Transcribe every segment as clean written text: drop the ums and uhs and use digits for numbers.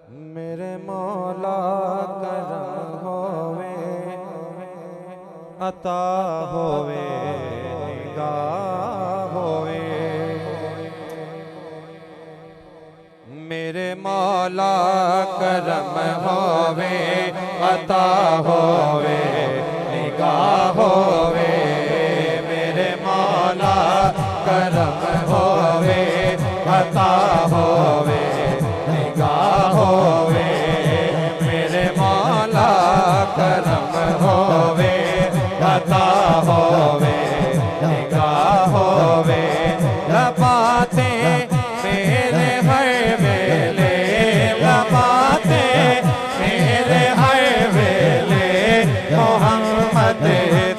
मेरे मौला करम होवे अता होवे निगाह होवे। मेरे मौला करम होवे अता होवे निगाह होवे। मेरे मौला करम होवे अता होवे निगाह होवे। मेरे मौला करम होवे अता होवे निगाह होवे। लबाते मेरे हर वेले लबाते मेरे हर वेले मोहम्मद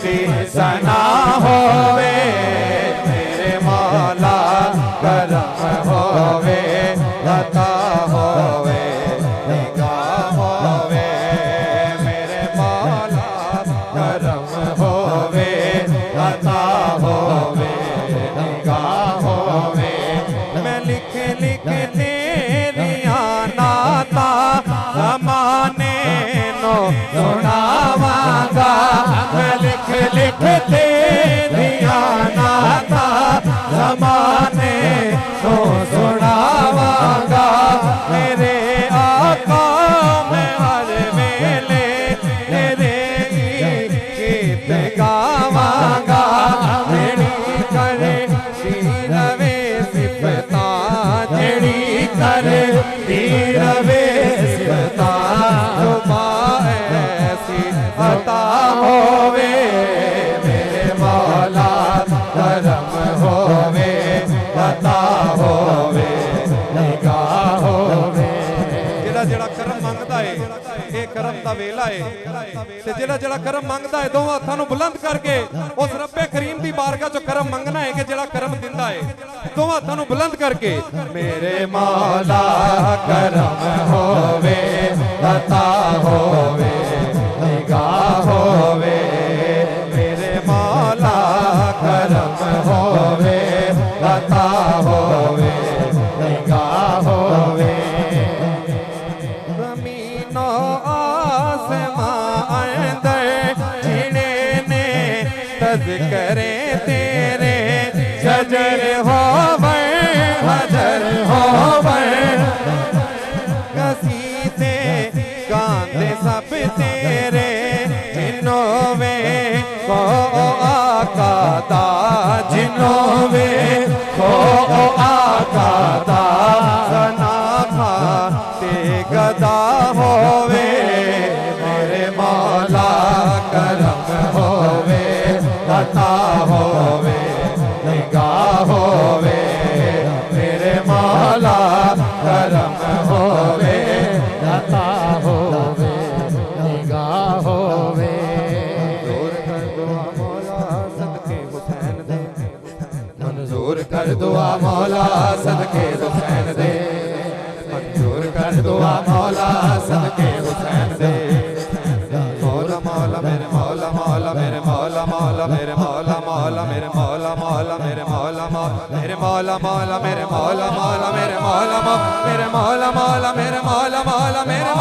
दी सना होवे। मेरे मौला करम होवे अता होवे निगाह होवे। मेरे मौला करम होवे अता होवे निगाह होवे। मैं लिख लिख तेरिया नाता ज़माने नो सुनावांगा। मैं लिख लिख तेरिया नाता ज़माने नो सुनावांगा। मेरे आका मैं हर वेले तेरे गीत गावांगा। तेरी करे रवे सिफता तेरी करे रवे सिफता जुबान ऐसी अता होवे। मेरे मौला करम होवे अता होवे निगाह होवे। जेड़ा जेड़ा करम मंगदा है ये करम दा वेला है ते जेड़ा जेड़ा करम मंगदा है दोवां हत्थां नूं बुलंद करके उस रब्बे करीम दी बारगाह चों करम मंगना है कि जेड़ा करम दिंदा है। दोवां हत्थां नूं बुलंद करके मेरे मौला करम होवे अता होवे निगाह होवे। मेरे मौला करम होवे अता होवे निगाह होवे। ज़मीनो आसमां अंदर जिने ने तज़किरे तेरे शजर होवे हजर होवे। कसीदे गांदे सब तेरे जिन्हों में को आका दा जिन्हों में को आका दा सना खाते गदा होवे। मेरे मौला करम होवे अता होवे निगाह होवे। मेरे मौला करम होवे अता होवे निगाह होवे। मंजूर कर दुआ मौला सदके हुसैन दे। मंजूर कर दुआ मौला सदके हुसैन दे। मौला मौला मेरे मौला मौला मेरे मौला मौला मेरे मौला मौला मेरे मौला मौला मेरे मौला मौला मेरे मौला मौला मेरे मौला मौला मेरे मौला मेरे मौला मौला मेरे मौला मौला मेरे